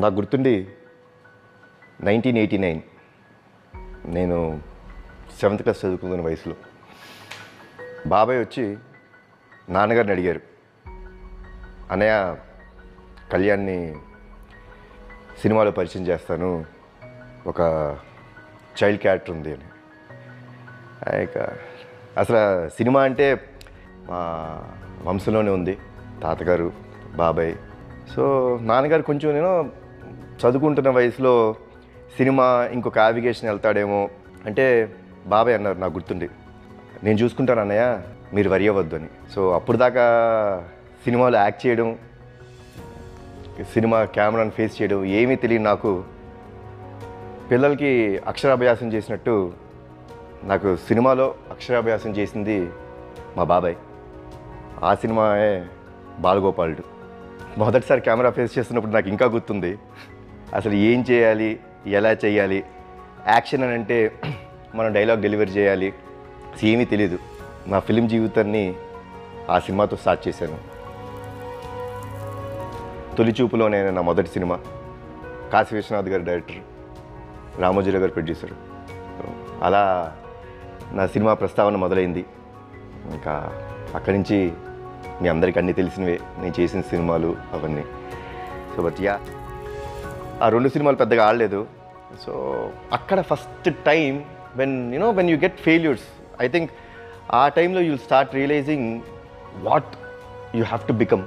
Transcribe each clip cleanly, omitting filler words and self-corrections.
నాకు గుర్తుండి 1989 నేను 7th క్లాస్ చదువుకున్న వయసులో బాబాయ్ వచ్చి నాన్నగారిని అడిగారు, అన్నయ్య కళ్యాణ్ని సినిమాలో పరిచయం చేస్తాను, ఒక చైల్డ్ క్యారెక్టర్ ఉంది అని. ఇక అసలు సినిమా అంటే మా వంశంలోనే ఉంది, తాతగారు బాబాయ్. సో నాన్నగారు కొంచెం నేను చదువుకుంటున్న వయసులో సినిమా ఇంకొక యావిగేషన్ వెళ్తాడేమో అంటే బాబాయ్ అన్నారు, నాకు గుర్తుండి, నేను చూసుకుంటాను అన్నయ్య, మీరు వరి అవ్వద్దు అని. సో అప్పుడు దాకా సినిమాలో యాక్ట్ చేయడం, సినిమా కెమెరాను ఫేస్ చేయడం ఏమీ తెలియదు నాకు. పిల్లలకి అక్షరాభ్యాసం చేసినట్టు నాకు సినిమాలో అక్షరాభ్యాసం చేసింది మా బాబాయ్. ఆ సినిమాయే బాలగోపాలుడు. మొదటిసారి కెమెరా ఫేస్ చేస్తున్నప్పుడు నాకు ఇంకా గుర్తుంది, అసలు ఏం చేయాలి, ఎలా చేయాలి, యాక్షన్ అని అంటే మనం డైలాగ్ డెలివరీ చేయాలి, ఏమీ తెలీదు. నా ఫిలిం జీవితాన్ని ఆ సినిమాతో స్టార్ట్ చేశాను. తొలి చూపులోనే నా మొదటి సినిమా, కాశీ విశ్వనాథ్ గారు డైరెక్టర్, రామోజీరావు గారు ప్రొడ్యూసర్. అలా నా సినిమా ప్రస్తావన మొదలైంది. ఇంకా అక్కడి నుంచి మీ అందరికీ అన్నీ తెలిసినవే, నేను చేసిన సినిమాలు అవన్నీ. సో బట్ యా, ఆ 2 సినిమాలు పెద్దగా ఆడలేదు. సో అక్కడ first time when you get failures, I think ఆ టైంలో you start realizing what you have to become,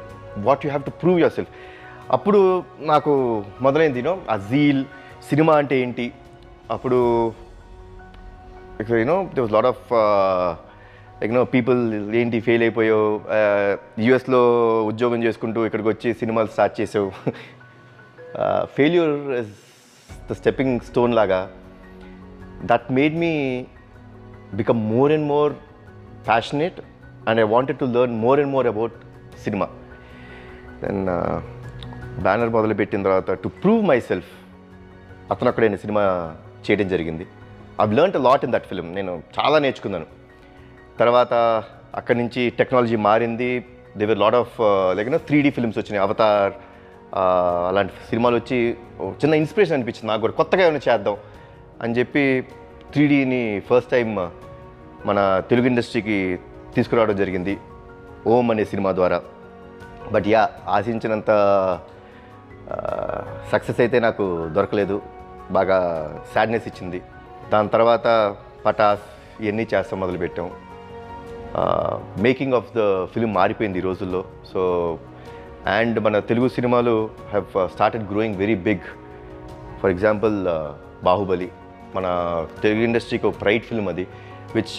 what you have to prove yourself. అప్పుడు నాకు మొదలైంది ఆ జీల్, సినిమా అంటే ఏంటి. అప్పుడు there was a lot of people ఏంటి ఫెయిల్ అయిపోయావు, యూఎస్లో ఉద్యోగం చేసుకుంటూ ఇక్కడికి వచ్చి సినిమాలు స్టార్ట్ చేసావు. Failure is the stepping stone లాగా. That made me become more and more passionate and I wanted to learn more and more about cinema. Then banner మొదలుపెట్టిన తర్వాత టు ప్రూవ్ మై సెల్ఫ్ అతను అక్కడే సినిమా చేయడం జరిగింది. I've learned a lot in that film. నేను చాలా నేర్చుకున్నాను. తర్వాత అక్కడి నుంచి టెక్నాలజీ మారింది. They were lot of 3D films వచ్చినాయి, అవతార్ అలాంటి సినిమాలు వచ్చి చిన్న ఇన్స్పిరేషన్ అనిపించింది నాకు కూడా, కొత్తగా ఏమైనా చేద్దాం అని చెప్పి 3Dని ఫస్ట్ టైం మన తెలుగు ఇండస్ట్రీకి తీసుకురావడం జరిగింది ఓం అనే సినిమా ద్వారా. బట్ యా, ఆశించినంత సక్సెస్ అయితే నాకు దొరకలేదు, బాగా సాడ్నెస్ ఇచ్చింది. దాని తర్వాత పటాస్ ఇవన్నీ చేస్తాం మొదలుపెట్టాం. మేకింగ్ ఆఫ్ ద ఫిలిం మారిపోయింది ఈ రోజుల్లో. సో అండ్ మన తెలుగు సినిమాలు have started growing very big. For example Baahubali మన తెలుగు ఇండస్ట్రీకి ఒక ప్రైడ్ ఫిల్మ్, అది విచ్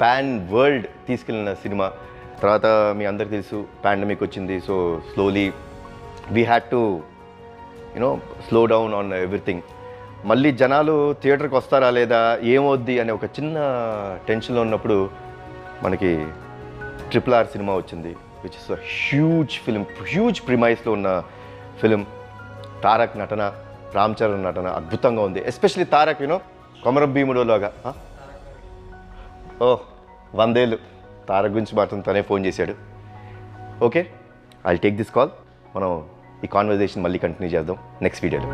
పాన్ వరల్డ్ తీసుకెళ్ళిన సినిమా. తర్వాత మీ అందరికీ తెలుసు పాండమిక్ వచ్చింది. So slowly we had to slow down on everything. మళ్ళీ జనాలు థియేటర్కి వస్తారా లేదా, ఏమవుద్ది అనే ఒక చిన్న టెన్షన్లో ఉన్నప్పుడు మనకి RRR సినిమా వచ్చింది, which is a huge film, huge ప్రిమైస్లో ఉన్న ఫిలిం. తారక్ నటన, రామ్ చరణ్ నటన అద్భుతంగా ఉంది. ఎస్పెషలీ తారక్ కొమరం భీముడులాగా. 100 ఏళ్ళు తారక్ గురించి మాత్రం తనే ఫోన్ చేశాడు. Okay, I'll take this call. మనం ఈ కాన్వర్జేషన్ మళ్ళీ కంటిన్యూ చేద్దాం నెక్స్ట్ వీడియోలో.